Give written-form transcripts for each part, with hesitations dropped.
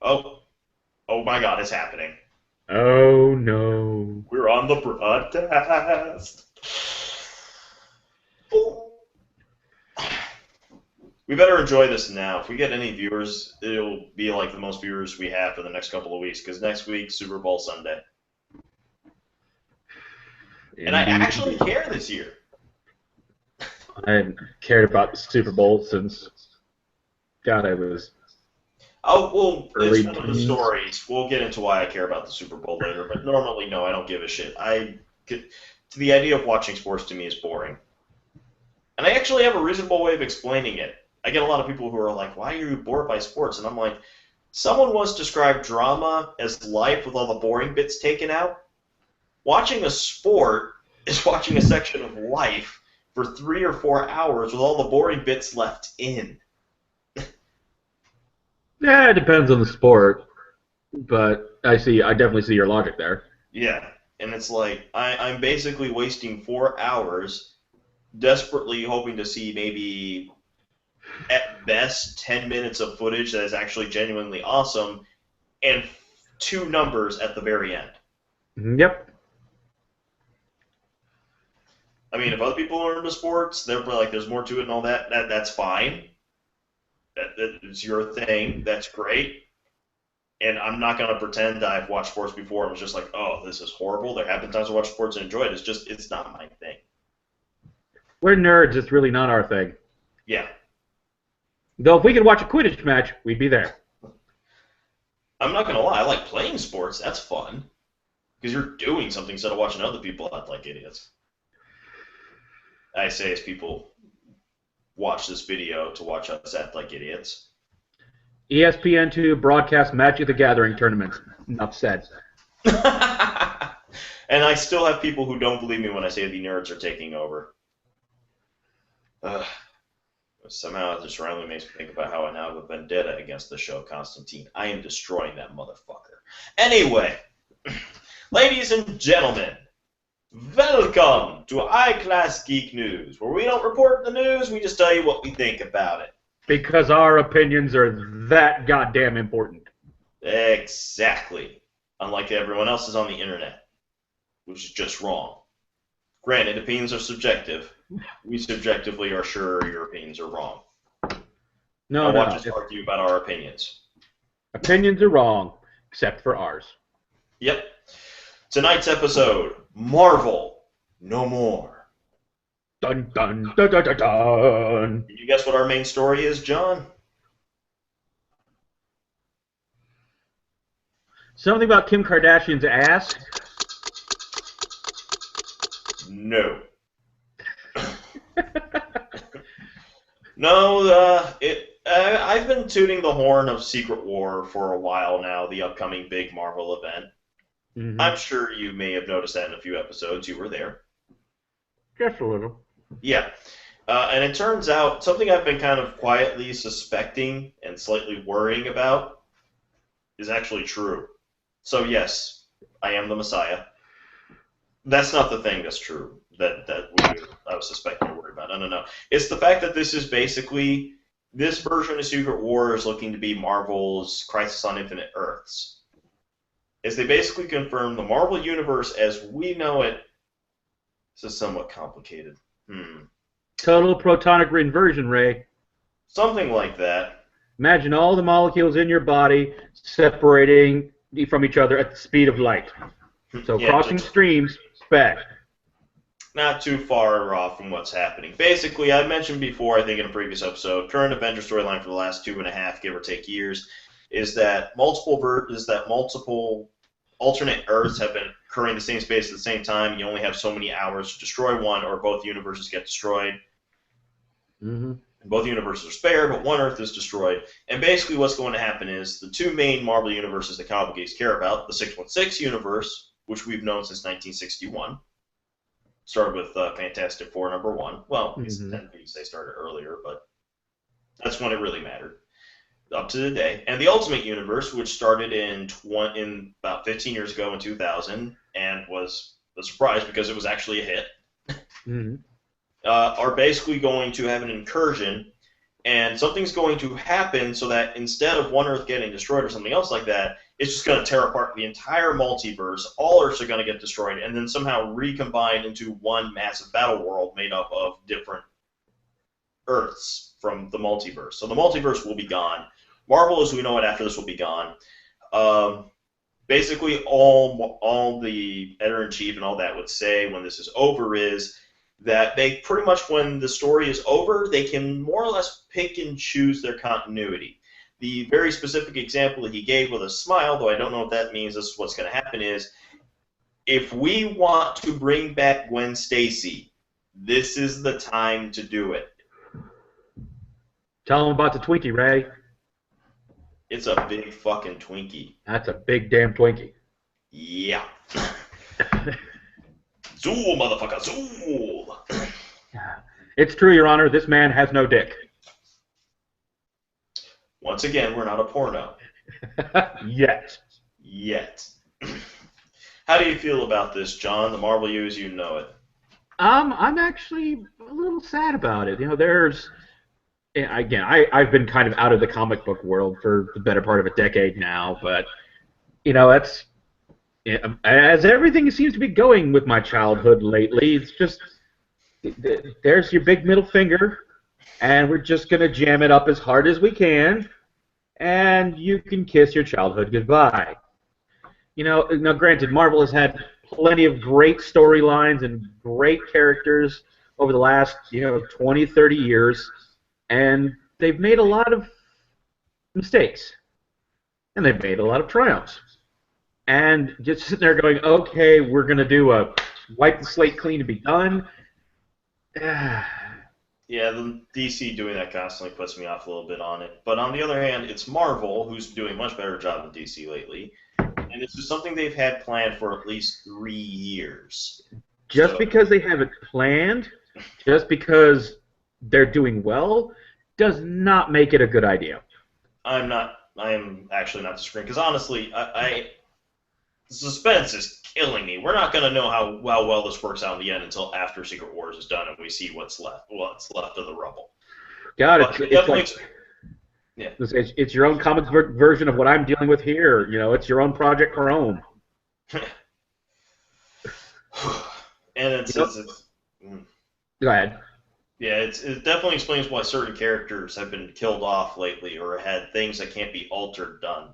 Oh, oh my God, it's happening. Oh no. We're on the broadcast. Ooh. We better enjoy this now. If we get any viewers, it'll be like the most viewers we have for the next couple of weeks, because next week, Super Bowl Sunday. And I actually Indeed. care this year. I haven't cared about the Super Bowl since, God, I was Oh, well, it's early one of the teens. stories. We'll get into why I care about the Super Bowl later, but normally, no, I don't give a shit. The idea of watching sports to me is boring. And I actually have a reasonable way of explaining it. I get a lot of people who are like, why are you bored by sports? And I'm like, someone once described drama as life with all the boring bits taken out. Watching a sport is watching a section of life for 3 or 4 hours with all the boring bits left in. Yeah, it depends on the sport, but I definitely see your logic there. Yeah. And it's like, I'm basically wasting 4 hours desperately hoping to see maybe at best 10 minutes of footage that is actually genuinely awesome and two numbers at the very end. Yep. I mean, if other people are into sports, they're like, there's more to it and all that. That's fine. It's your thing. That's great. And I'm not going to pretend that I've watched sports before and was just like, oh, this is horrible. There have been times I watch sports and enjoy it. It's just, it's not my thing. We're nerds. It's really not our thing. Yeah. Though if we could watch a Quidditch match, we'd be there. I'm not going to lie. I like playing sports. That's fun. Because you're doing something instead of watching other people act like idiots. I say as people watch this video to watch us act like idiots. ESPN2 broadcast Magic the Gathering tournaments. Enough said. And I still have people who don't believe me when I say the nerds are taking over. Ugh. Somehow this randomly makes me think about how I now have a vendetta against the show Constantine. I am destroying that motherfucker. Anyway, ladies and gentlemen, welcome to High Class Geek News, where we don't report the news, we just tell you what we think about it. Because our opinions are that goddamn important. Exactly. Unlike everyone else's on the internet, which is just wrong. Granted, opinions are subjective. We subjectively are sure your opinions are wrong. No, Now no. watch us argue about our opinions. Opinions are wrong, except for ours. Yep. Tonight's episode, Marvel, No More. Dun dun dun dun dun dun. Can you guess what our main story is, John? Something about Kim Kardashian's ass. No. No, I've been tooting the horn of Secret War for a while now, the upcoming big Marvel event. Mm-hmm. I'm sure you may have noticed that in a few episodes. You were there. Just a little. Yeah. And it turns out something I've been kind of quietly suspecting and slightly worrying about is actually true. So, yes, I am the Messiah. That's not the thing that's true that I was suspecting or worried about. No. It's the fact that this is basically, this version of Secret War is looking to be Marvel's Crisis on Infinite Earths. As they basically confirm the Marvel Universe as we know it, this is somewhat complicated. Total protonic inversion, Ray. Something like that. Imagine all the molecules in your body separating from each other at the speed of light. So Yeah, crossing streams, spec. Not too far off from what's happening. Basically, I mentioned before, I think in a previous episode, current Avenger storyline for the last 2.5, give or take years, is that multiple alternate Earths have been occurring in the same space at the same time. You only have so many hours to destroy one, or both universes get destroyed. Mm-hmm. Both universes are spared, but one Earth is destroyed. And basically what's going to happen is the two main Marvel universes that comic geeks care about, the 616 universe, which we've known since 1961, started with Fantastic Four #1. Well, technically they started earlier, but that's when it really mattered. Up to the day. And the Ultimate Universe, which started in about 15 years ago in 2000, and was a surprise because it was actually a hit, are basically going to have an incursion and something's going to happen so that instead of one Earth getting destroyed or something else like that, it's just going to tear apart the entire multiverse. All Earths are going to get destroyed, and then somehow recombine into one massive battle world made up of different Earths from the multiverse. So the multiverse will be gone. Marvel, as we know it after this, will be gone. Um, Basically, all the editor-in-chief and all that would say when this is over is that they pretty much, when the story is over, they can more or less pick and choose their continuity. The very specific example that he gave with a smile, though I don't know if that means this is what's going to happen, is if we want to bring back Gwen Stacy, this is the time to do it. Tell him about the Twinkie, Ray. It's a big fucking Twinkie. That's a big damn Twinkie. Yeah. Zool, motherfucker, zool! It's true, Your Honor. This man has no dick. Once again, we're not a porno. Yet. Yet. How do you feel about this, John? The Marvel U as you know it. I'm actually a little sad about it. You know, there's... Again, I've been kind of out of the comic book world for the better part of a decade now, but, you know, that's... As everything seems to be going with my childhood lately, it's just... There's your big middle finger, and we're just going to jam it up as hard as we can, and you can kiss your childhood goodbye. You know, now granted, Marvel has had plenty of great storylines and great characters over the last, 20, 30 years, and they've made a lot of mistakes, and they've made a lot of triumphs. And just sitting there going, okay, we're going to do a wipe the slate clean and be done. Yeah, the DC doing that constantly puts me off a little bit on it. But on the other hand, it's Marvel, who's doing a much better job than DC lately. And this is something they've had planned for at least 3 years. Just because they have it planned, just because they're doing well, does not make it a good idea. I am actually not disagreeing. Because honestly, suspense is killing me. We're not going to know how well this works out in the end until after Secret Wars is done and we see what's left of the rubble. God, it's like... Yeah. It's your own comic version of what I'm dealing with here. You know, it's your own Project Chrome. And it's Go ahead. Yeah, it definitely explains why certain characters have been killed off lately or had things that can't be altered done.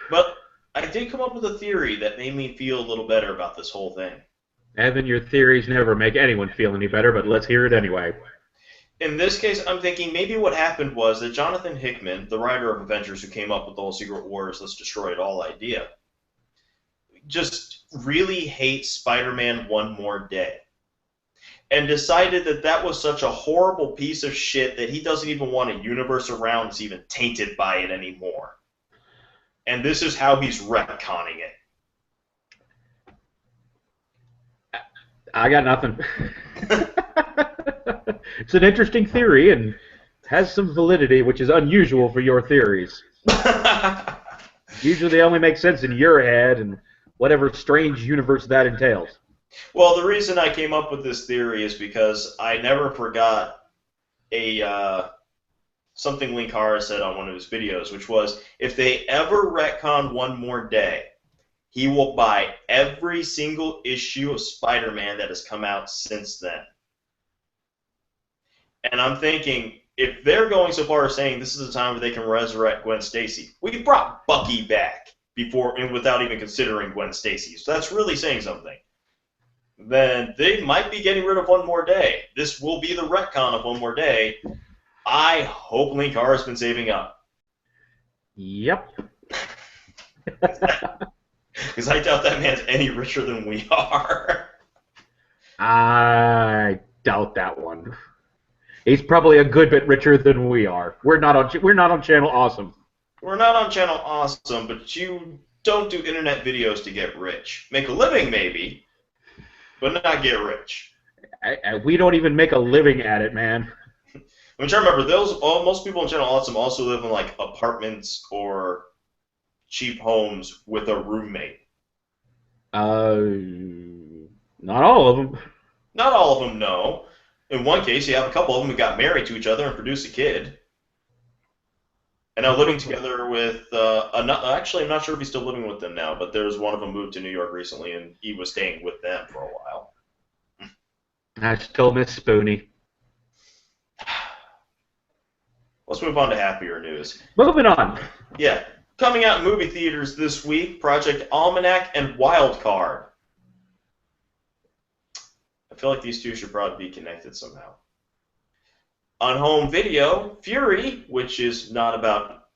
But I did come up with a theory that made me feel a little better about this whole thing. Evan, your theories never make anyone feel any better, but let's hear it anyway. In this case, I'm thinking maybe what happened was that Jonathan Hickman, the writer of Avengers who came up with the whole Secret Wars, let's destroy it all idea, just really hates Spider-Man one more day. And decided that that was such a horrible piece of shit that he doesn't even want a universe around that's even tainted by it anymore. And this is how he's retconning it. I got nothing. It's an interesting theory and has some validity, which is unusual for your theories. Usually they only make sense in your head and whatever strange universe that entails. Well, the reason I came up with this theory is because I never forgot something Link Hara said on one of his videos, which was, if they ever retcon one more day, he will buy every single issue of Spider-Man that has come out since then. And I'm thinking, if they're going so far as saying this is the time where they can resurrect Gwen Stacy, we brought Bucky back before and without even considering Gwen Stacy. So that's really saying something. Then they might be getting rid of One More Day. This will be the retcon of One More Day. I hope Link Hara's been saving up. Yep. Because I doubt that man's any richer than we are. I doubt that one. He's probably a good bit richer than we are. We're not on Channel Awesome. We're not on Channel Awesome, but you don't do internet videos to get rich. Make a living, maybe, but not get rich. We don't even make a living at it, man. I'm trying to remember, most people on Channel Awesome also live in like apartments or cheap homes with a roommate. Not all of them. Not all of them, no. In one case, you have a couple of them who got married to each other and produced a kid. And now living together with, actually, I'm not sure if he's still living with them now, but there's one of them moved to New York recently, and he was staying with them for a while. I still miss Spoonie. Let's move on to happier news. Moving on. Yeah. Coming out in movie theaters this week, Project Almanac and Wild Card. I feel like these two should probably be connected somehow. On home video, Fury, which is not about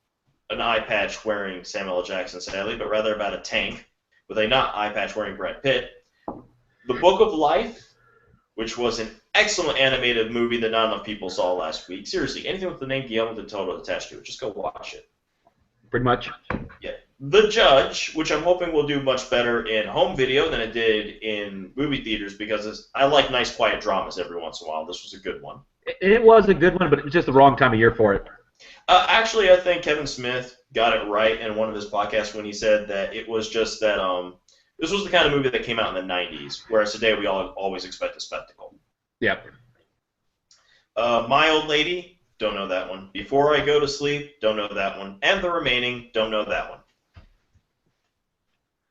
an eye patch wearing Samuel L. Jackson, sadly, but rather about a tank with a not eye patch wearing Brad Pitt. The Book of Life, which was an excellent animated movie that not enough people saw last week. Seriously, anything with the name Guillermo del Toro attached to it, just go watch it. Pretty much. Yeah. The Judge, which I'm hoping will do much better in home video than it did in movie theaters, because I like nice, quiet dramas every once in a while. This was a good one. It was a good one, but it was just the wrong time of year for it. Actually, I think Kevin Smith got it right in one of his podcasts when he said that it was just that this was the kind of movie that came out in the 90s, whereas today we all always expect a spectacle. Yep. My Old Lady, don't know that one. Before I Go to Sleep, don't know that one. And The Remaining, don't know that one.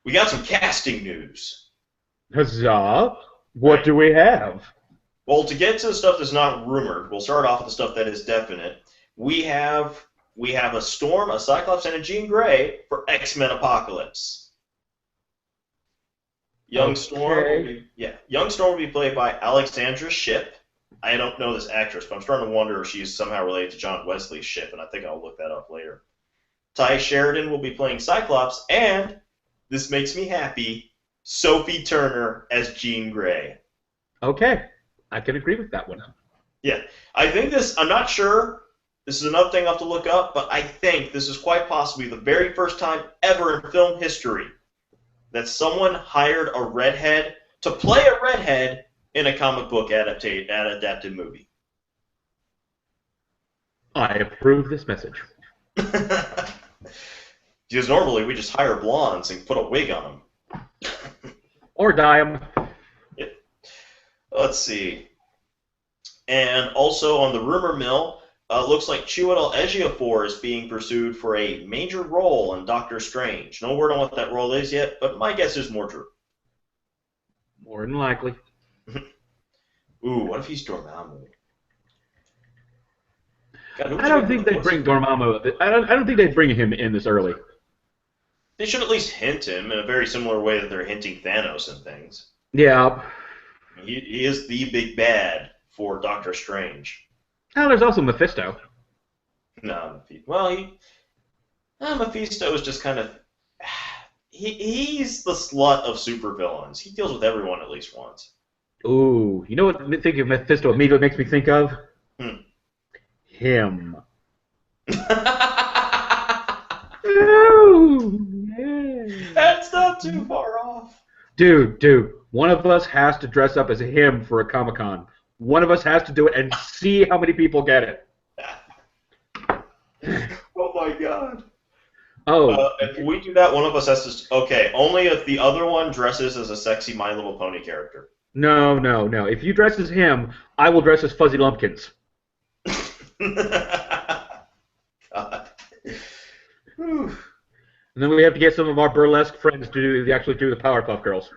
We got some casting news. Huzzah! What do we have? Well, to get to the stuff that's not rumored, we'll start off with the stuff that is definite. We have a Storm, a Cyclops, and a Jean Grey for X-Men Apocalypse. Young Storm will be played by Alexandra Shipp. I don't know this actress, but I'm starting to wonder if she's somehow related to John Wesley Shipp, and I think I'll look that up later. Ty Sheridan will be playing Cyclops, and, this makes me happy, Sophie Turner as Jean Grey. Okay. I can agree with that one. Yeah. I think this, I'm not sure, this is another thing I'll have to look up, but I think this is quite possibly the very first time ever in film history that someone hired a redhead to play a redhead in a comic book adapted movie. I approve this message. Because normally we just hire blondes and put a wig on them. Or dye them. Yeah. Let's see. And also on the rumor mill, looks like Chiwetel Ejiofor is being pursued for a major role in Doctor Strange. No word on what that role is yet, but my guess is more true. More than likely. Ooh, what if he's Dormammu? God, I don't think they'd bring Dormammu. I don't think they'd bring him in this early. They should at least hint him in a very similar way that they're hinting Thanos and things. Yeah. He is the big bad for Doctor Strange. Oh, there's also Mephisto. No, well, Mephisto is just kind of... He's the slut of supervillains. He deals with everyone at least once. Ooh, you know what thinking of Mephisto immediately makes me think of? Him. Ooh, yeah. That's not too far off. Dude, one of us has to dress up as him for a Comic-Con. One of us has to do it and see how many people get it. Oh my god. Oh. If we do that, one of us has to... Okay, only if the other one dresses as a sexy My Little Pony character. No. If you dress as him, I will dress as Fuzzy Lumpkins. God. Whew. And then we have to get some of our burlesque friends to actually do the Powerpuff Girls.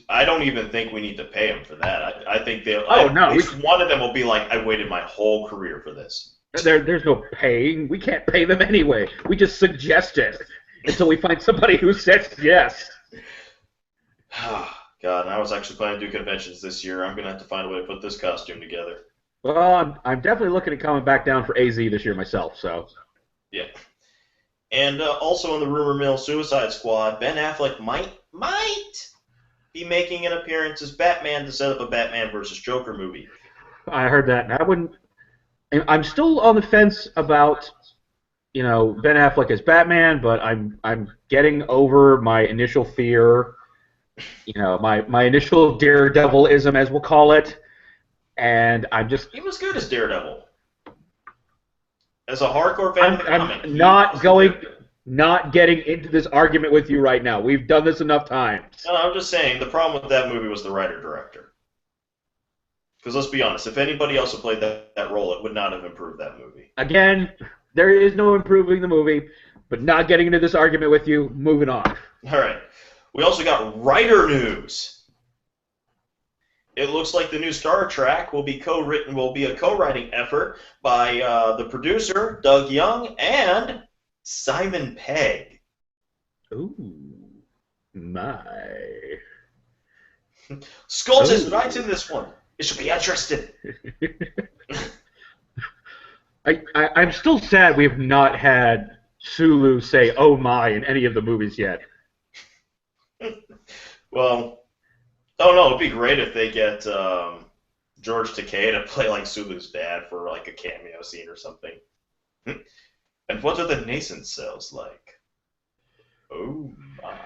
I don't even think we need to pay them for that. I think they'll... no. At least one of them will be like, I waited my whole career for this. There's no paying. We can't pay them anyway. We just suggest it until we find somebody who says yes. God, and I was actually planning to do conventions this year. I'm going to have to find a way to put this costume together. Well, I'm definitely looking at coming back down for AZ this year myself, so... Yeah. And also in the rumor mill, Suicide Squad, Ben Affleck might be making an appearance as Batman to set up a Batman versus Joker movie. I heard that, and I wouldn't... I'm still on the fence about, Ben Affleck as Batman, but I'm getting over my initial fear, my initial Daredevil-ism, as we'll call it, and I'm just... He was good as Daredevil. As a hardcore fan of the comic, not getting into this argument with you right now. We've done this enough times. No, I'm just saying, the problem with that movie was the writer-director. Because let's be honest, if anybody else had played that role, it would not have improved that movie. Again, there is no improving the movie, but not getting into this argument with you. Moving on. All right. We also got writer news. It looks like the new Star Trek will be a co-writing effort by the producer Doug Young and Simon Pegg. Ooh, my. Skull says right in this one. It should be interesting. I'm still sad we have not had Sulu say "Oh my" in any of the movies yet. Well, oh no, it'd be great if they get George Takei to play like Sulu's dad for like a cameo scene or something. And what are the nascent cells like? Oh my.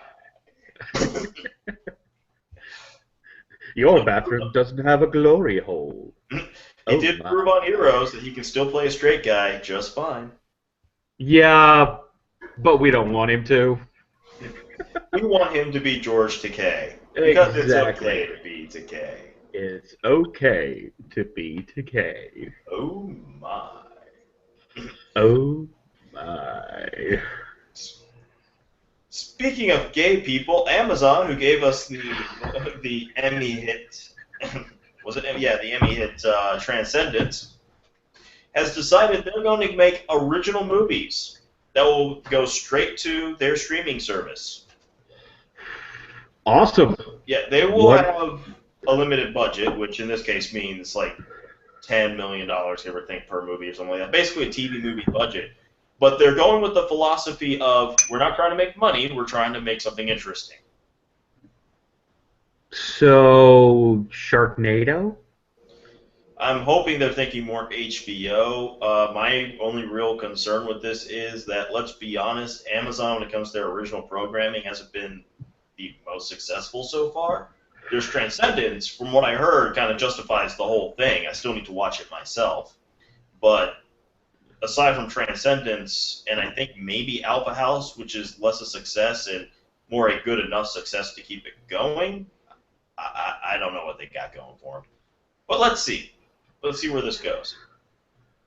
Your bathroom doesn't have a glory hole. He did prove on Heroes that he can still play a straight guy just fine. Yeah, but we don't want him to. We want him to be George Takei. Because exactly. It's okay to be Takei. It's okay to be Takei. Oh my. Oh my. Speaking of gay people, Amazon, who gave us the Emmy hit, was it? Yeah, the Emmy hit Transcendence, has decided they're going to make original movies that will go straight to their streaming service. Awesome. Yeah, they will have a limited budget, which in this case means like $10 million, give or think, per movie or something like that. Basically a TV movie budget. But they're going with the philosophy of, we're not trying to make money, we're trying to make something interesting. So, Sharknado? I'm hoping they're thinking more HBO. My only real concern with this is that, let's be honest, Amazon, when it comes to their original programming, hasn't been the most successful so far. There's Transcendence, from what I heard, kind of justifies the whole thing. I still need to watch it myself. But aside from Transcendence, and I think maybe Alpha House, which is less a success and more a good enough success to keep it going, I don't know what they got going for them. But let's see. Let's see where this goes.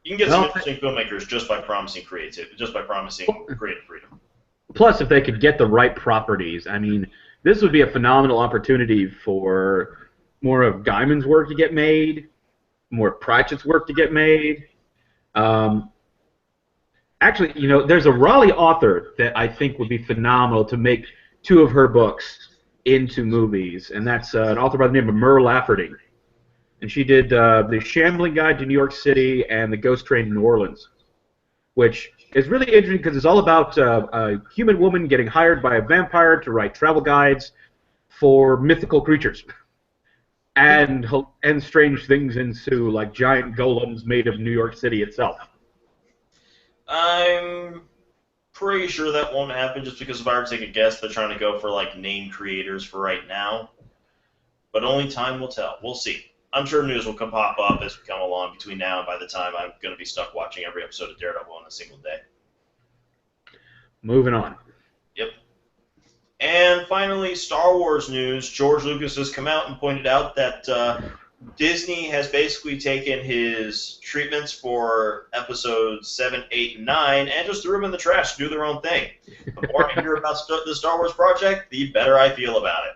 You can get some interesting filmmakers just by promising creative freedom. Plus, if they could get the right properties, I mean, this would be a phenomenal opportunity for more of Gaiman's work to get made, more Pratchett's work to get made. Actually, you know, there's a Raleigh author that I think would be phenomenal to make two of her books into movies, and that's an author by the name of Myrle Lafferty. And she did The Shambling Guide to New York City and The Ghost Train to New Orleans, which is really interesting because it's all about a human woman getting hired by a vampire to write travel guides for mythical creatures. And strange things ensue, like giant golems made of New York City itself. I'm pretty sure that won't happen just because if I were to take a guess, they're trying to go for like name creators for right now. But only time will tell. We'll see. I'm sure news will pop up as we come along between now and by the time I'm going to be stuck watching every episode of Daredevil in a single day. Moving on. Yep. And finally, Star Wars news. George Lucas has come out and pointed out that Disney has basically taken his treatments for episodes 7, 8, and 9 and just threw them in the trash to do their own thing. The more I hear about the Star Wars project, the better I feel about it.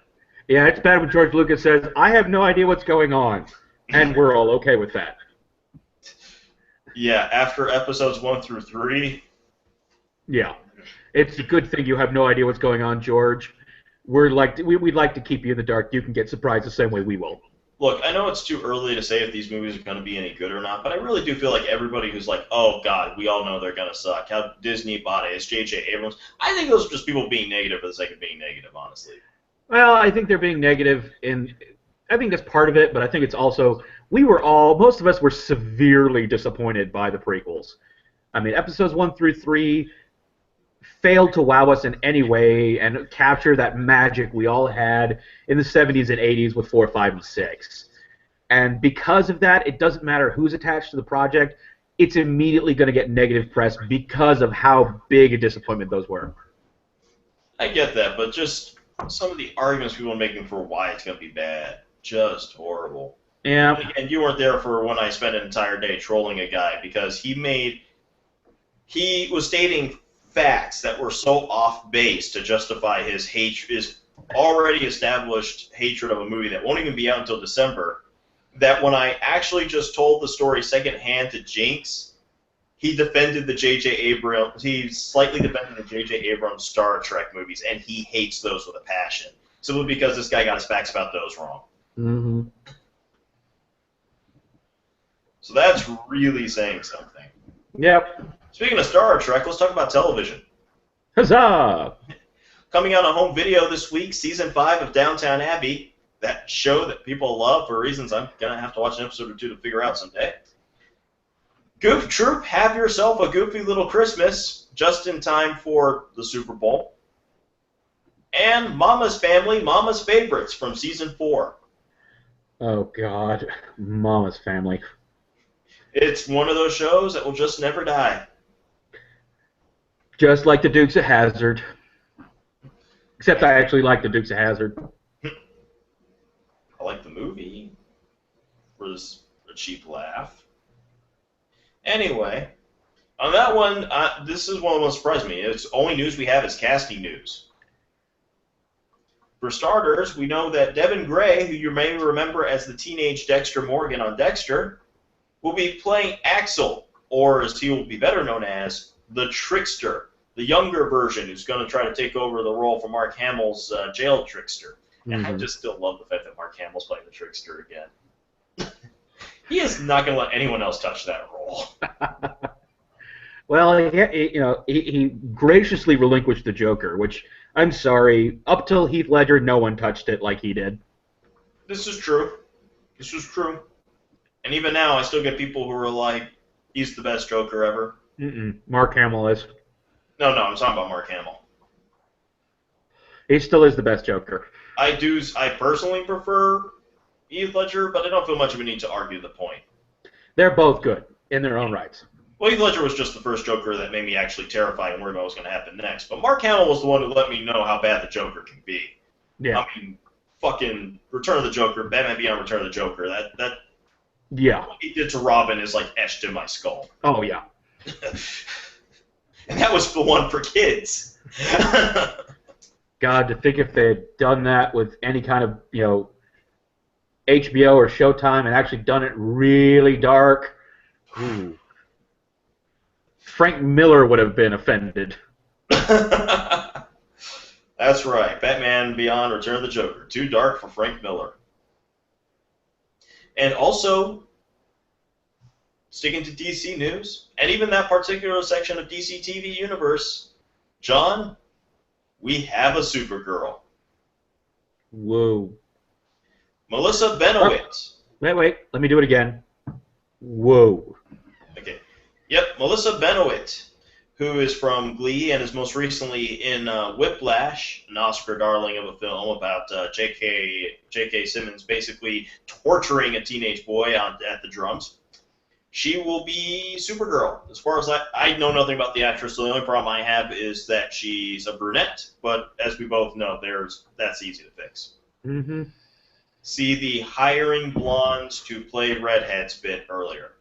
Yeah, it's bad when George Lucas says, I have no idea what's going on, and we're all okay with that. Yeah, after episodes 1 through 3. Yeah. It's a good thing you have no idea what's going on, George. We'd like to keep you in the dark. You can get surprised the same way we will. Look, I know it's too early to say if these movies are going to be any good or not, but I really do feel like everybody who's like, oh, God, we all know they're going to suck. How Disney bought it. It's J.J. Abrams. I think those are just people being negative for the sake of being negative, honestly. Well, I think they're being negative, and I think that's part of it, but I think it's also, most of us were severely disappointed by the prequels. I mean, episodes 1 through 3 failed to wow us in any way and capture that magic we all had in the 70s and 80s with 4, 5, and 6. And because of that, it doesn't matter who's attached to the project, it's immediately going to get negative press because of how big a disappointment those were. I get that, but just some of the arguments people are making for why it's going to be bad, just horrible. Yeah. And you weren't there for when I spent an entire day trolling a guy because he was stating facts that were so off base to justify his already established hatred of a movie that won't even be out until December, that when I actually just told the story secondhand to Jinx, he slightly defended the J.J. Abrams Star Trek movies, and he hates those with a passion, simply because this guy got his facts about those wrong. Mm-hmm. So that's really saying something. Yep. Speaking of Star Trek, let's talk about television. Huzzah! Coming out on home video this week, Season 5 of Downton Abbey, that show that people love for reasons I'm going to have to watch an episode or two to figure out someday. Goof Troop, have yourself a goofy little Christmas, just in time for the Super Bowl. And Mama's Family, Mama's Favorites from Season 4. Oh, God. Mama's Family. It's one of those shows that will just never die. Just like the Dukes of Hazzard. Except I actually like the Dukes of Hazzard. I like the movie. It was a cheap laugh. Anyway, on that one, this is one that surprised me. It's only news we have is casting news. For starters, we know that Devin Gray, who you may remember as the teenage Dexter Morgan on Dexter, will be playing Axel, or as he will be better known as, the Trickster, the younger version who's going to try to take over the role for Mark Hamill's jail Trickster. And I just still love the fact that Mark Hamill's playing the Trickster again. He is not going to let anyone else touch that role. Well, he graciously relinquished the Joker, which, I'm sorry, up till Heath Ledger, no one touched it like he did. This is true. This is true. And even now, I still get people who are like, he's the best Joker ever. Mark Hamill is. No, I'm talking about Mark Hamill. He still is the best Joker. I personally prefer Heath Ledger, but I don't feel much of a need to argue the point. They're both good in their own rights. Well, Heath Ledger was just the first Joker that made me actually terrified and worried about what was going to happen next. But Mark Hamill was the one who let me know how bad the Joker can be. Yeah. I mean, fucking Return of the Joker, Batman Beyond Return of the Joker, yeah. What he did to Robin is like etched in my skull. Oh, yeah. And that was the one for kids. God, to think if they had done that with any kind of, HBO or Showtime and actually done it really dark. Ooh. Frank Miller would have been offended. That's right. Batman Beyond Return of the Joker. Too dark for Frank Miller. And also, sticking to DC news, and even that particular section of DC TV Universe, John, we have a Supergirl. Whoa. Melissa Benoist. Wait. Let me do it again. Whoa. Okay. Yep, Melissa Benoist, who is from Glee and is most recently in Whiplash, an Oscar darling of a film about J.K. Simmons basically torturing a teenage boy at the drums. She will be Supergirl. As far as I know nothing about the actress, so the only problem I have is that she's a brunette, but as we both know, that's easy to fix. Mm-hmm. See the hiring blondes to play redheads bit earlier.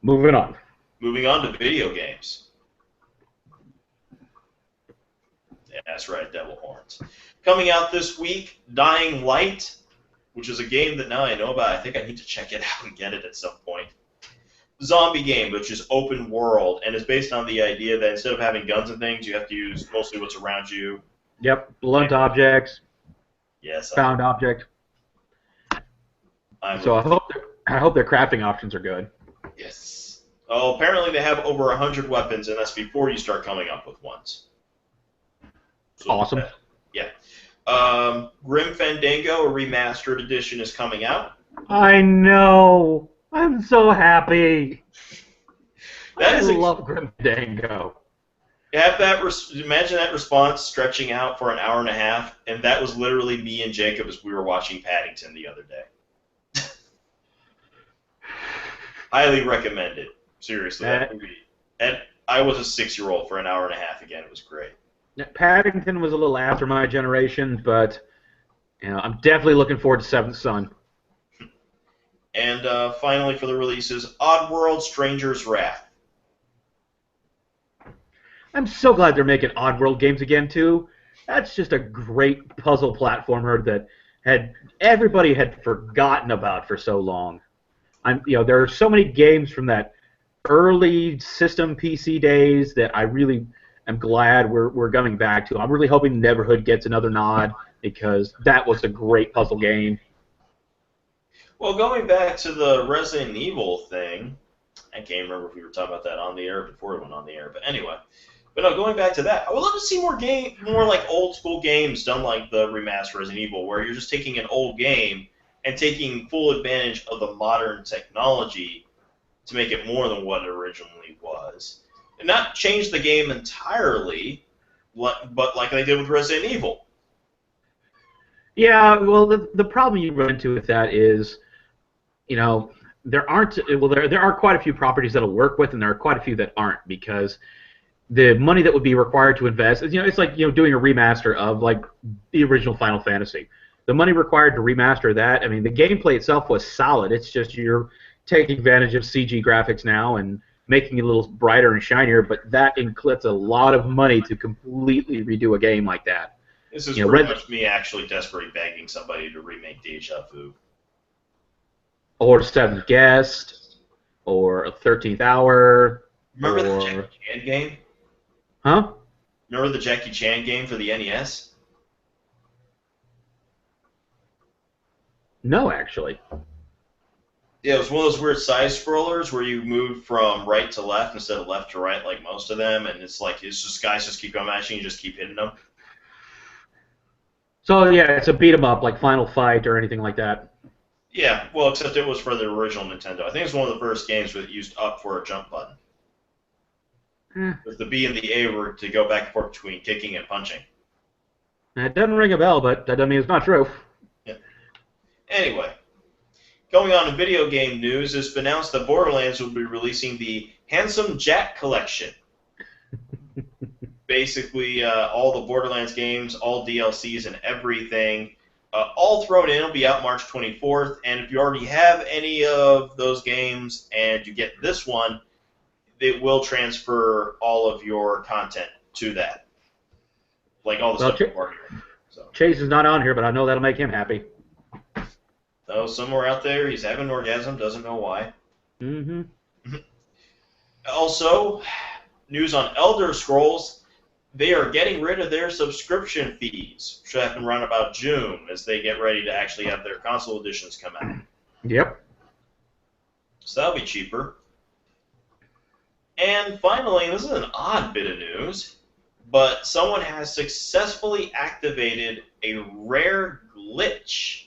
Moving on. Moving on to video games. Yeah, that's right, Devil Horns. Coming out this week, Dying Light, which is a game that now I know about. I think I need to check it out and get it at some point. Zombie game, which is open world, and is based on the idea that instead of having guns and things, you have to use mostly what's around you. Yep, blunt objects. Yes. Found object. So I hope their crafting options are good. Yes. Oh, apparently they have over 100 weapons, and that's before you start coming up with ones. So awesome. Yeah. Grim Fandango, a remastered edition, is coming out. I know. I'm so happy. I love Grim Fandango. Imagine that response stretching out for an hour and a half, and that was literally me and Jacob as we were watching Paddington the other day. Highly recommend it. Seriously, that movie. And I was a 6-year-old for an hour and a half again. It was great. Paddington was a little after my generation, but I'm definitely looking forward to Seventh Son. And finally, for the releases, Oddworld: Stranger's Wrath. I'm so glad they're making Oddworld games again too. That's just a great puzzle platformer that everybody had forgotten about for so long. There are so many games from that early system PC days that I really am glad we're coming back to. I'm really hoping Neverhood gets another nod because that was a great puzzle game. Well, going back to the Resident Evil thing, I can't remember if we were talking about that on the air before it went on the air, but anyway. But no, going back to that, I would love to see more like old school games done like the remastered Resident Evil, where you're just taking an old game and taking full advantage of the modern technology to make it more than what it originally was, and not change the game entirely, but like they did with Resident Evil. Yeah, well, the problem you run into with that is, there aren't there are quite a few properties that'll work with, and there are quite a few that aren't because the money that would be required to invest, it's like doing a remaster of like the original Final Fantasy. The money required to remaster that, I mean, the gameplay itself was solid. It's just you're taking advantage of CG graphics now and making it a little brighter and shinier, but that includes a lot of money to completely redo a game like that. This is pretty much me actually desperately begging somebody to remake Deja Vu. Or Seventh Guest, or a 13th Hour. Remember the Jackie Chan game? Huh? Remember the Jackie Chan game for the NES? No, actually. Yeah, it was one of those weird side scrollers where you moved from right to left instead of left to right like most of them, and it's just guys just keep going mashing, you just keep hitting them. So yeah, it's a beat 'em up like Final Fight or anything like that. Yeah, well, except it was for the original Nintendo. I think it's one of the first games that used up for a jump button. Because the B and the A were to go back and forth between kicking and punching. It doesn't ring a bell, but that doesn't mean it's not true. Yeah. Anyway, going on to video game news, it's been announced that Borderlands will be releasing the Handsome Jack Collection. Basically, all the Borderlands games, all DLCs and everything, all thrown in. It'll be out March 24th, and if you already have any of those games and you get this one, it will transfer all of your content to that. Like all the stuff you've already heard. So. Chase is not on here, but I know that'll make him happy. Oh, somewhere out there, he's having an orgasm, doesn't know why. Mm-hmm. Also, news on Elder Scrolls, they are getting rid of their subscription fees. Should happen around about June as they get ready to actually have their console editions come out. Yep. So that'll be cheaper. And finally, this is an odd bit of news, but someone has successfully activated a rare glitch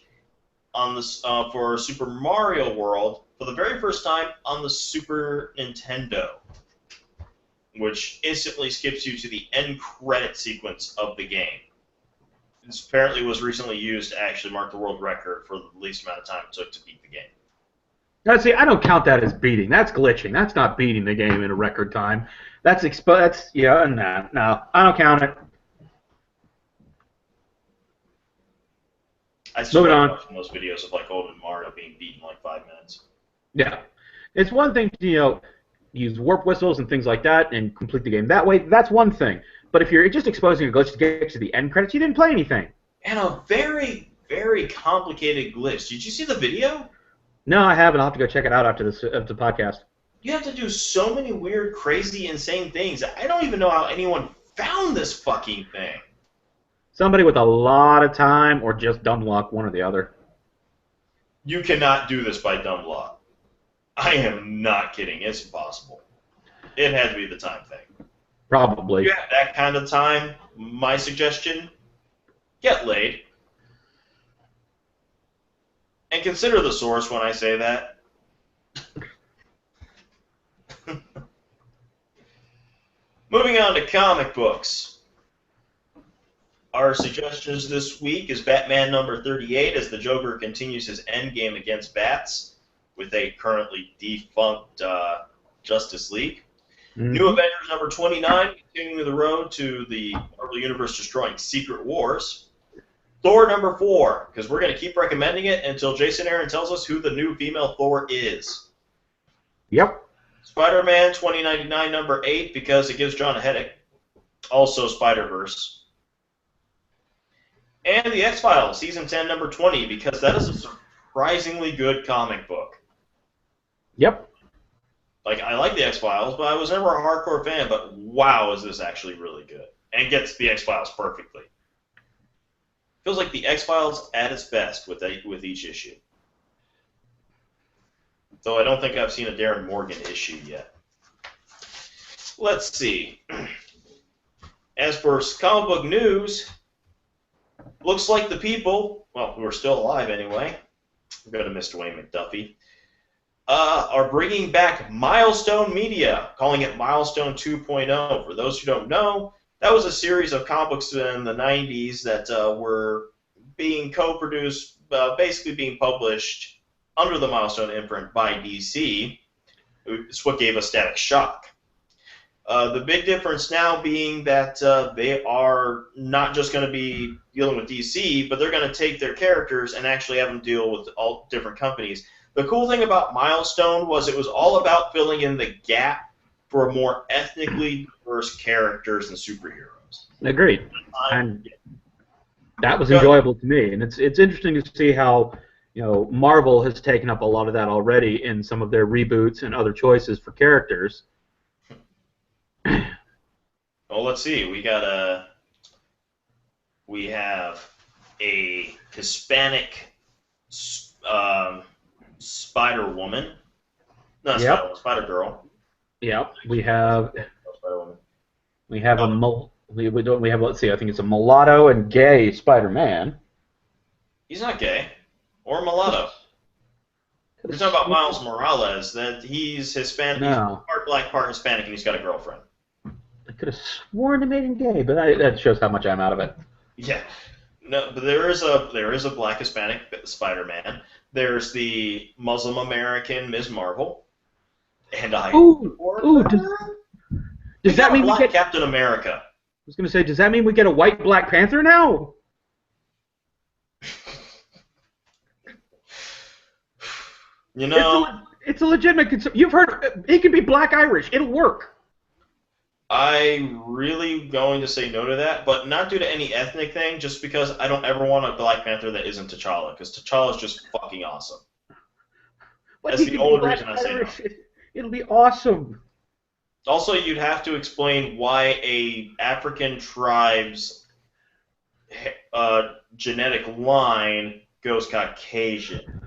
on this for Super Mario World for the very first time on the Super Nintendo, which instantly skips you to the end credit sequence of the game. This apparently was recently used to actually mark the world record for the least amount of time it took to beat the game. Now, see, I don't count that as beating. That's glitching. That's not beating the game in a record time. No, I don't count it. I still like watching those videos of like old Mario being beaten in like 5 minutes. Yeah, it's one thing to use warp whistles and things like that and complete the game that way. That's one thing. But if you're just exposing a glitch to get to the end credits, you didn't play anything. And a very, very complicated glitch. Did you see the video? No, I haven't. I'll have to go check it out after the podcast. You have to do so many weird, crazy, insane things. I don't even know how anyone found this fucking thing. Somebody with a lot of time or just dumb luck, one or the other. You cannot do this by dumb luck. I am not kidding. It's impossible. It had to be the time thing. Probably. If you have that kind of time, my suggestion, get laid. And consider the source when I say that. Moving on to comic books. Our suggestions this week is Batman number 38 as the Joker continues his endgame against Bats with a currently defunct Justice League. Mm-hmm. New Avengers number 29 continuing the road to the Marvel Universe destroying Secret Wars. Thor number 4, because we're going to keep recommending it until Jason Aaron tells us who the new female Thor is. Yep. Spider-Man 2099 number 8, because it gives John a headache. Also Spider-Verse. And the X-Files, season 10 number 20, because that is a surprisingly good comic book. Yep. Like, I like the X-Files, but I was never a hardcore fan, but wow, is this actually really good. And gets the X-Files perfectly. Feels like the X-Files at its best with each issue. Though I don't think I've seen a Darren Morgan issue yet. Let's see. As for comic book news, looks like the people, well, who are still alive anyway, we're going to Mr. Wayne McDuffie, are bringing back Milestone Media, calling it Milestone 2.0. For those who don't know, that was a series of comic books in the 90s that were being co-produced, basically being published under the Milestone imprint by DC. It's what gave us Static Shock. The big difference now being that they are not just going to be dealing with DC, but they're going to take their characters and actually have them deal with all different companies. The cool thing about Milestone was it was all about filling in the gap for more ethnically diverse characters and superheroes. Agreed. And that was enjoyable to me. And it's interesting to see how, you know, Marvel has taken up a lot of that already in some of their reboots and other choices for characters. Well, let's see. We have a Hispanic Spider Woman. Not Yep. Spider Girl. Yep. We have Spider Woman. we have let's see, I think it's a mulatto and gay Spider-Man. He's not gay or mulatto. We're talking about Miles Morales. That he's Hispanic. No. He's part black, part Hispanic, and he's got a girlfriend. I could have sworn they made him gay, but that shows how much I'm out of it. Yeah. No, but there is a black Hispanic Spider-Man. There's the Muslim American Ms. Marvel, and does that mean we get Captain America? I was going to say, does that mean we get a white Black Panther now? You know, it's a legitimate concern. You've heard he can be Black Irish. It'll work. I'm really going to say no to that, but not due to any ethnic thing, just because I don't ever want a Black Panther that isn't T'Challa, because T'Challa is just fucking awesome. But that's the only reason I say no. It'll be awesome. Also, you'd have to explain why a African tribe's genetic line goes Caucasian.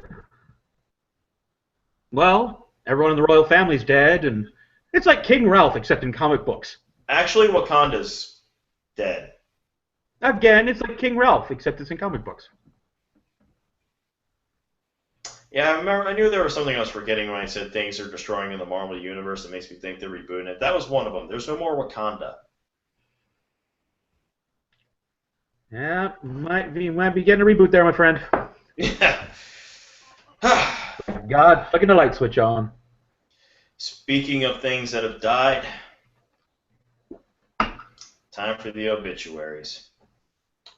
Well, everyone in the royal family's dead, and it's like King Ralph, except in comic books. Actually, Wakanda's dead. Again, it's like King Ralph, except it's in comic books. Yeah, I knew there was something I was forgetting when I said things are destroying in the Marvel Universe that makes me think they're rebooting it. That was one of them. There's no more Wakanda. Yeah, might be getting a reboot there, my friend. Yeah. God, flicking the light switch on. Speaking of things that have died, time for the obituaries.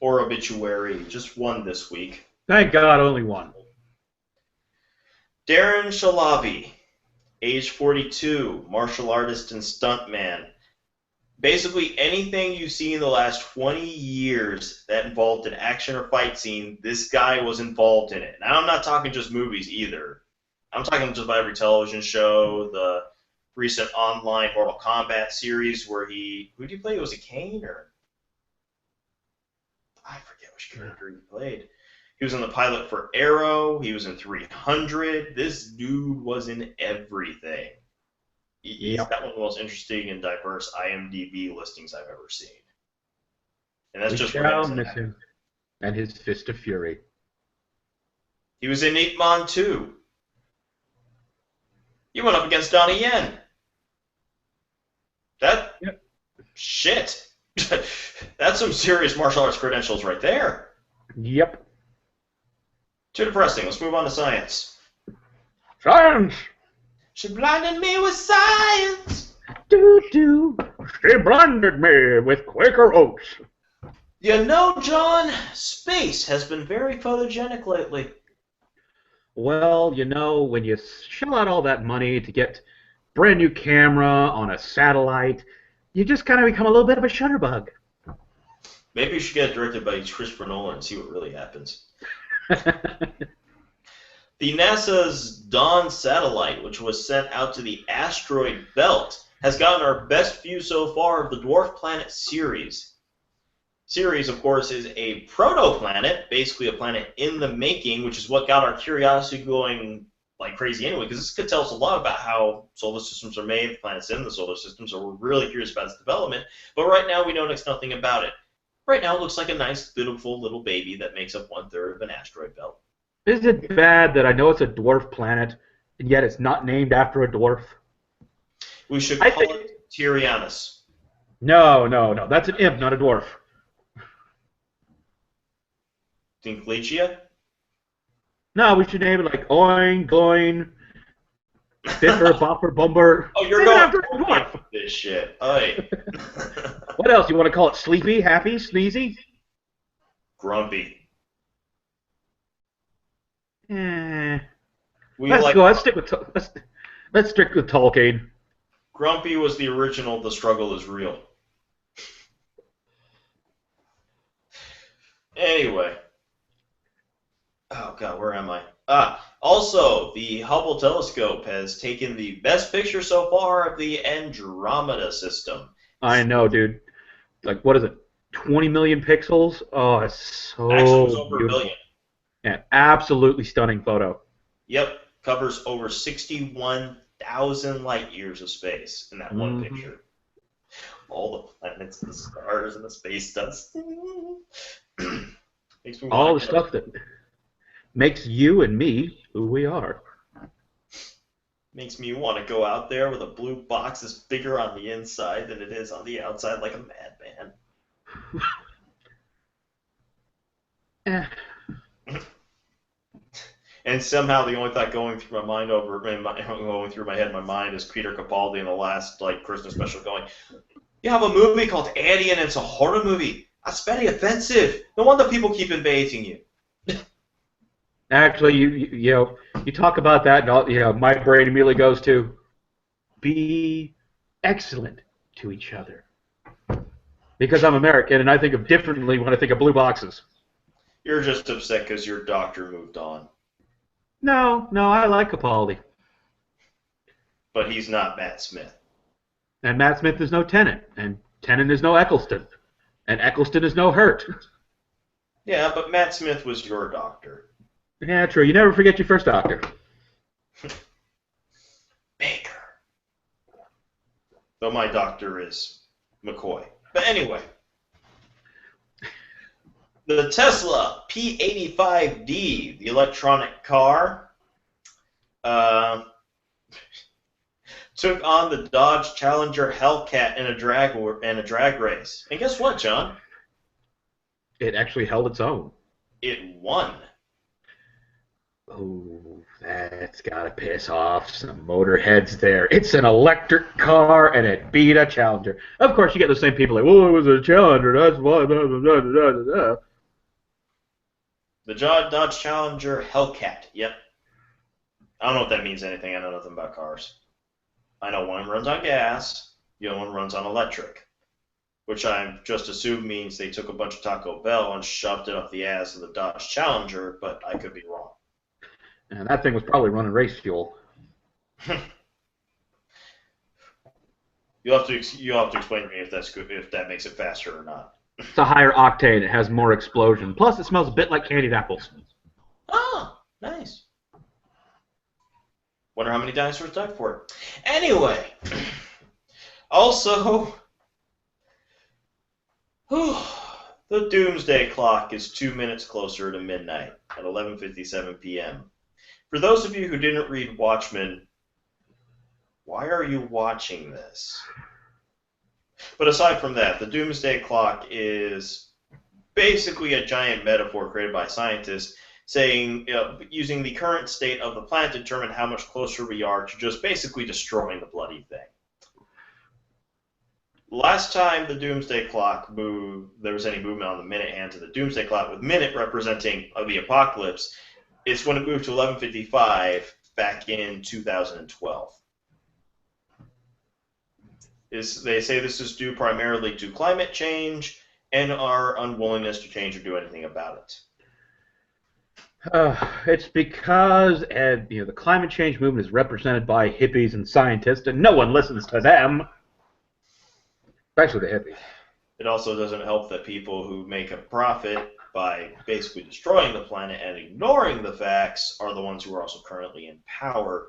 Or obituary, just one this week. Thank God, only one. Darren Shalavi, age 42, martial artist and stuntman. Basically, anything you see in the last 20 years that involved an action or fight scene, this guy was involved in it. Now, I'm not talking just movies either. I'm talking just about every television show, the recent online Mortal Kombat series where who did he play? Was it Kane or? I forget which character he played. He was in the pilot for Arrow. He was in 300. This dude was in everything. He's got one of the most interesting and diverse IMDb listings I've ever seen. And that's just miss him. And his Fist of Fury. He was in 8 Man 2. He went up against Donnie Yen. Shit. That's some serious martial arts credentials right there. Yep. Too depressing. Let's move on to science. Science! She blinded me with science. Doo-doo. She blinded me with Quaker Oats. You know, John, space has been very photogenic lately. Well, when you shell out all that money to get brand new camera on a satellite, you just kind of become a little bit of a shutterbug. Maybe you should get it directed by Christopher Nolan and see what really happens. The NASA's Dawn satellite, which was sent out to the asteroid belt, has gotten our best view so far of the dwarf planet Ceres. Ceres, of course, is a protoplanet, basically a planet in the making, which is what got our curiosity going like crazy anyway, because this could tell us a lot about how solar systems are made, the planets in the solar system, so we're really curious about its development. But right now, we know next nothing about it. Right now, it looks like a nice, beautiful little baby that makes up 1/3 of an asteroid belt. Is it bad that I know it's a dwarf planet, and yet it's not named after a dwarf? We should I call think it Tyrianus. no. That's an imp, not a dwarf. Dinklegia? No, we should name it like Oin, Gloin, Biffer, Bopper, Bumber. Oh, you're Name it going after a dwarf. with this shit. Oy. What else? You want to call it Sleepy, Happy, Sneezy? Grumpy. Eh. We Let's like go. Let's stick with Tolkien. Grumpy was the original The Struggle is Real. Anyway. Oh, God, where am I? Also, the Hubble telescope has taken the best picture so far of the Andromeda system. I know, dude. Like, what is it? 20 million pixels? Oh, it's so Actually, it was over a beautiful. billion. Yeah, absolutely stunning photo. Yep, covers over 61,000 light years of space in that one Mm-hmm. picture. All the planets, the stars, and the space dust. Makes me All want the to get stuff that makes you and me who we are. Makes me want to go out there with a blue box that's bigger on the inside than it is on the outside, like a madman. Eh. And somehow the only thought going through my head in my mind is Peter Capaldi in the last Christmas special going, "You have a movie called Annie and it's a horror movie. That's very offensive. No wonder people keep invading you." Actually, you talk about that, and my brain immediately goes to be excellent to each other. Because I'm American, and I think of differently when I think of blue boxes. You're just upset because your doctor moved on. No, I like Capaldi. But he's not Matt Smith. And Matt Smith is no Tennant, and Tennant is no Eccleston, and Eccleston is no Hurt. Yeah, but Matt Smith was your doctor. Yeah, true. You never forget your first doctor. Baker. Though my doctor is McCoy. But anyway. The Tesla P85D, the electronic car, took on the Dodge Challenger Hellcat in a drag race. And guess what, John? It actually held its own. It won. Oh, that's gotta piss off some motorheads there. It's an electric car, and it beat a Challenger. Of course, you get the same people like, "Well, it was a Challenger. That's why." The Dodge Challenger Hellcat. Yep. I don't know if that means anything. I know nothing about cars. I know one runs on gas, the other one runs on electric, which I just assume means they took a bunch of Taco Bell and shoved it up the ass of the Dodge Challenger, but I could be wrong. And that thing was probably running race fuel. You'll have to explain to me if that makes it faster or not. It's a higher octane. It has more explosion. Plus, it smells a bit like candied apples. Oh, nice. Wonder how many dinosaurs died for it. Anyway, also, the doomsday clock is 2 minutes closer to midnight at 11:57 p.m. For those of you who didn't read Watchmen, why are you watching this? But aside from that, the doomsday clock is basically a giant metaphor created by scientists saying, using the current state of the planet to determine how much closer we are to just basically destroying the bloody thing. last time the Doomsday Clock moved, there was any movement on the minute hand to the Doomsday Clock, with minute representing the apocalypse, it's when it moved to 11:55 back in 2012. They say this is due primarily to climate change and our unwillingness to change or do anything about it. It's because the climate change movement is represented by hippies and scientists, and no one listens to them, especially the hippies. It also doesn't help that people who make a profit by basically destroying the planet and ignoring the facts are the ones who are also currently in power.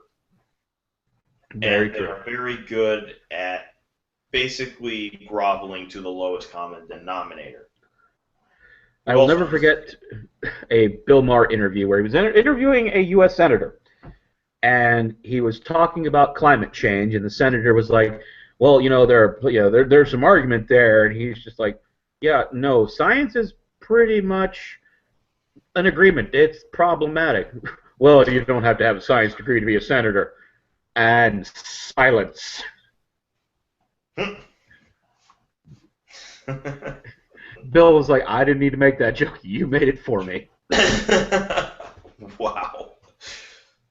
Very and true. they're very good at basically groveling to the lowest common denominator. I will never forget a Bill Maher interview where he was interviewing a U.S. senator, and he was talking about climate change, and the senator was like, "Well, there's some argument there," and he's just like, "Yeah, no, science is pretty much an agreement. It's problematic." "Well, you don't have to have a science degree to be a senator," and silence. Bill was like, "I didn't need to make that joke. You made it for me." Wow.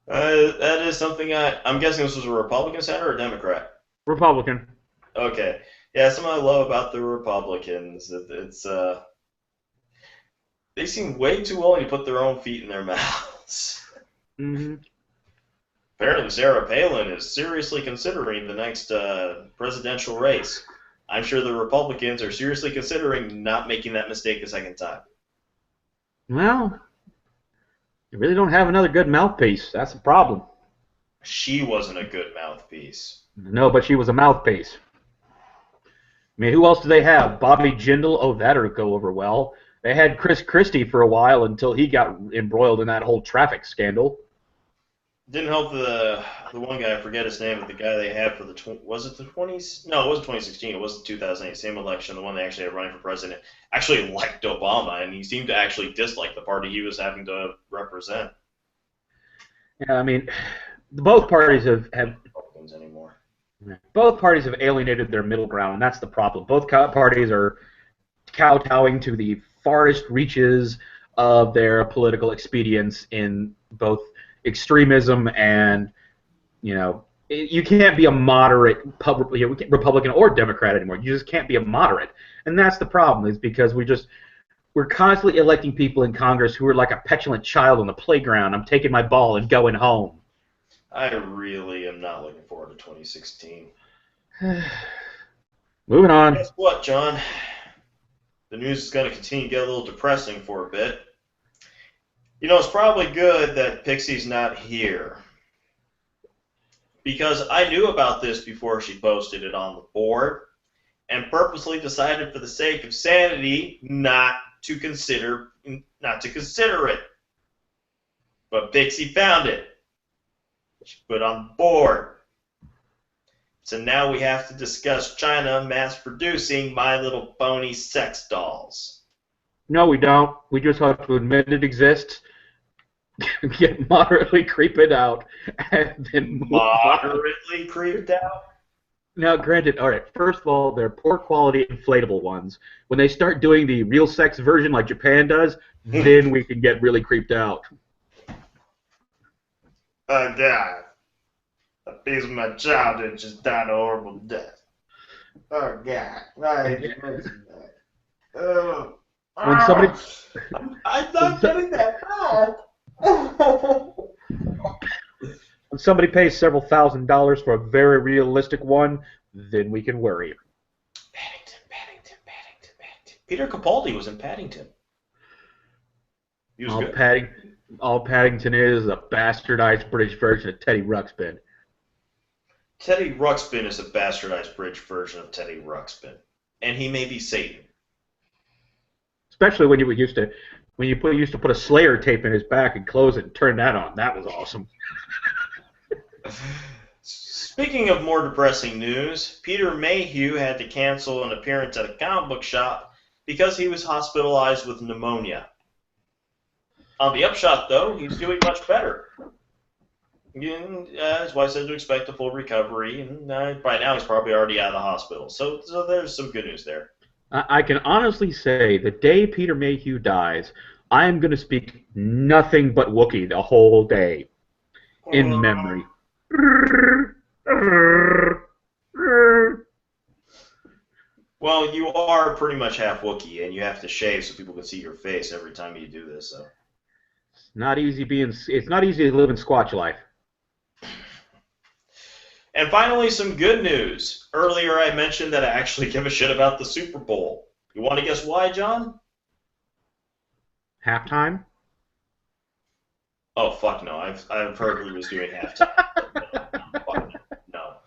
That is something I'm guessing this was a Republican senator or a Democrat? Republican. Okay. Yeah, something I love about the Republicans. It's they seem way too willing to put their own feet in their mouths. Mm-hmm. Apparently, Sarah Palin is seriously considering the next presidential race. I'm sure the Republicans are seriously considering not making that mistake a second time. Well, you really don't have another good mouthpiece. That's the problem. She wasn't a good mouthpiece. No, but she was a mouthpiece. I mean, who else do they have? Bobby Jindal? Oh, that'll go over well. They had Chris Christie for a while until he got embroiled in that whole traffic scandal. Didn't help the one guy, I forget his name, but the guy they had for was it the 20s? No, it wasn't 2016. It was the 2008 same election. The one they actually had running for president actually liked Obama, and he seemed to actually dislike the party he was having to represent. Yeah, I mean, both parties have Republicans anymore. Both parties have alienated their middle ground, and that's the problem. Both parties are kowtowing to the farthest reaches of their political expedience in both extremism and, you can't be a moderate Republican or Democrat anymore. You just can't be a moderate, and that's the problem. Is because we're constantly electing people in Congress who are like a petulant child on the playground. I'm taking my ball and going home. I really am not looking forward to 2016. Moving on. Guess what, John? The news is going to continue to get a little depressing for a bit. It's probably good that Pixie's not here. Because I knew about this before she posted it on the board, and purposely decided for the sake of sanity not to consider it. But Pixie found it. She put it on the board. So now we have to discuss China mass-producing My Little Pony sex dolls. No, we don't. We just have to admit it exists, get moderately creeped out, and then move Moderately creeped out? Now, granted, all right, first of all, they're poor quality inflatable ones. When they start doing the real sex version like Japan does, then we can get really creeped out. Oh, God. A piece of my childhood just died a horrible death. Oh, God. I hate to mention that. Oh. When somebody... I'm not getting that back. When somebody pays several $1,000s for a very realistic one, then we can worry. Paddington. Peter Capaldi was in Paddington. He was good. All Paddington is a bastardized British version of Teddy Ruxpin. Teddy Ruxpin is a bastardized British version of Teddy Ruxpin. And he may be Satan. Especially when you used to put a Slayer tape in his back and close it and turn that on. That was awesome. Speaking of more depressing news, Peter Mayhew had to cancel an appearance at a comic book shop because he was hospitalized with pneumonia. On the upshot, though, he's doing much better. His wife said to expect a full recovery, and by now he's probably already out of the hospital. So there's some good news there. I can honestly say the day Peter Mayhew dies, I am going to speak nothing but Wookiee the whole day in memory. Well, you are pretty much half Wookiee, and you have to shave so people can see your face every time you do this. So It's not easy to live in Squatch life. And finally, some good news. Earlier, I mentioned that I actually give a shit about the Super Bowl. You want to guess why, John? Halftime? Oh, fuck no. I've heard he was doing halftime. Fuck no.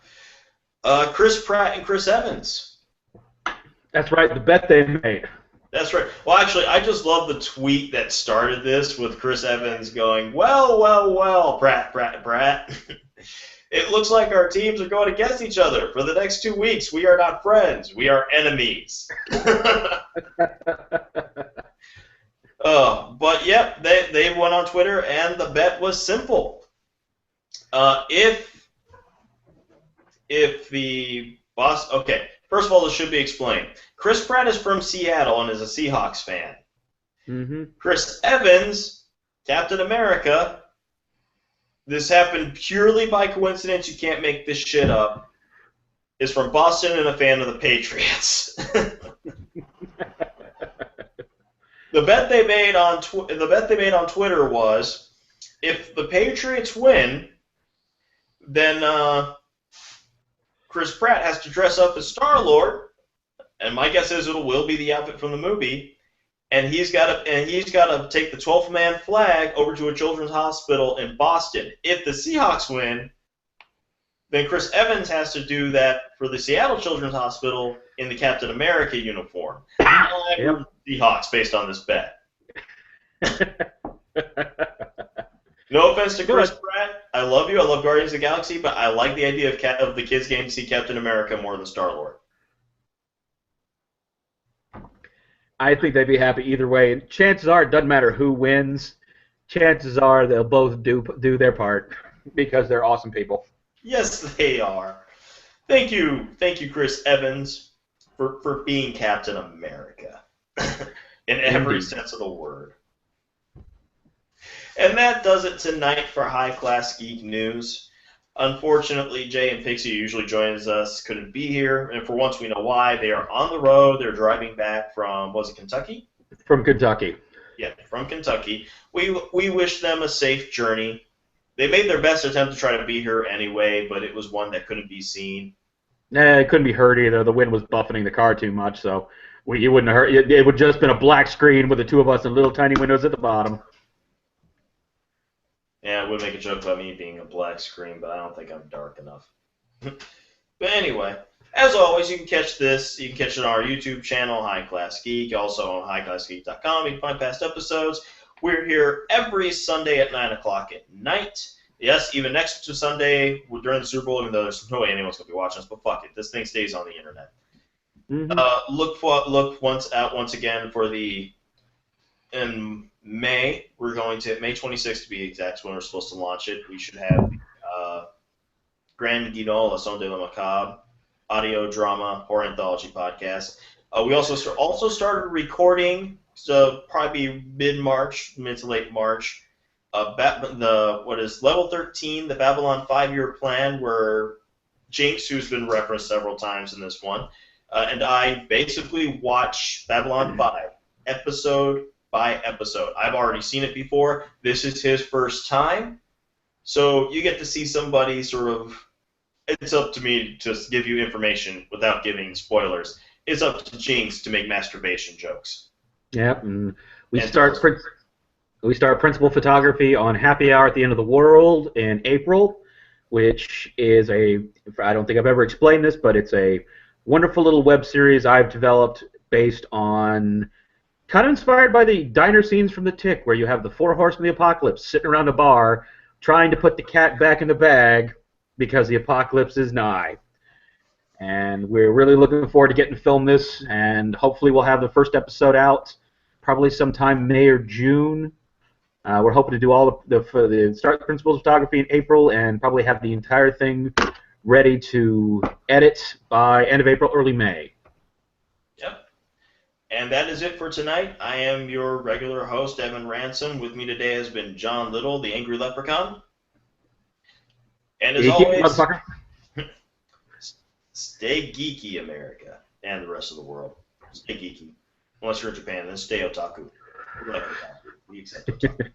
Chris Pratt and Chris Evans. That's right, the bet they made. That's right. Well, actually, I just love the tweet that started this with Chris Evans going, well, Pratt. It looks like our teams are going against each other. For the next 2 weeks, we are not friends. We are enemies. But yep, they went on Twitter, and the bet was simple. If the boss... Okay, first of all, this should be explained. Chris Pratt is from Seattle and is a Seahawks fan. Mm-hmm. Chris Evans, Captain America... This happened purely by coincidence. You can't make this shit up. Is from Boston and a fan of the Patriots. The bet they made on Twitter was, if the Patriots win, then Chris Pratt has to dress up as Starlord, and my guess is it will be the outfit from the movie. And he's got to take the 12th man flag over to a children's hospital in Boston. If the Seahawks win, then Chris Evans has to do that for the Seattle Children's Hospital in the Captain America uniform. Yep. Seahawks based on this bet. No offense to Chris Pratt. I love you. I love Guardians of the Galaxy, but I like the idea of the kids getting to see Captain America more than Starlord. I think they'd be happy either way. Chances are, it doesn't matter who wins. Chances are they'll both do their part because they're awesome people. Yes, they are. Thank you, Chris Evans, for being Captain America in every sense of the word. And that does it tonight for High Class Geek News. Unfortunately, Jay and Pixie, who usually joins us, couldn't be here, and for once we know why. They are on the road. They're driving back from, was it Kentucky? From Kentucky. Yeah, from Kentucky. We wish them a safe journey. They made their best attempt to try to be here anyway, but it was one that couldn't be seen. It couldn't be heard either. The wind was buffeting the car too much, so you wouldn't have heard. It would just been a black screen with the two of us and little tiny windows at the bottom. Yeah, I would make a joke about me being a black screen, but I don't think I'm dark enough. But anyway, as always, you can catch this. You can catch it on our YouTube channel, High Class Geek. Also on highclassgeek.com. You can find past episodes. We're here every Sunday at 9 o'clock at night. Yes, even next to Sunday during the Super Bowl, even though there's no way anyone's going to be watching us, but fuck it. This thing stays on the internet. Mm-hmm. Look once again for in May, we're going to, May 26th to be exact, when we're supposed to launch it. We should have Grand Guignol, La Son de la Macabre, audio drama, horror anthology podcast. We also started recording, so probably mid-March, mid to late March, Level 13, the Babylon 5-year plan, where Jinx, who's been referenced several times in this one, and I basically watch Babylon 5 episode by episode. I've already seen it before. This is his first time. So you get to see somebody sort of... It's up to me to give you information without giving spoilers. It's up to Jinx to make masturbation jokes. Yep, and we start principal photography on Happy Hour at the End of the World in April, which is I don't think I've ever explained this, but it's a wonderful little web series I've developed based on... kind of inspired by the diner scenes from The Tick, where you have the four horsemen of the apocalypse sitting around a bar trying to put the cat back in the bag because the apocalypse is nigh. And we're really looking forward to getting to film this, and hopefully we'll have the first episode out probably sometime May or June. We're hoping to do all the start the principles of photography in April and probably have the entire thing ready to edit by end of April, early May. Yep. And that is it for tonight. I am your regular host, Evan Ransom. With me today has been John Little, the Angry Leprechaun. And as Geeky, always, motherfucker. stay geeky, America, and the rest of the world. Stay geeky. Unless you're in Japan, then stay otaku. We like otaku. We accept otaku.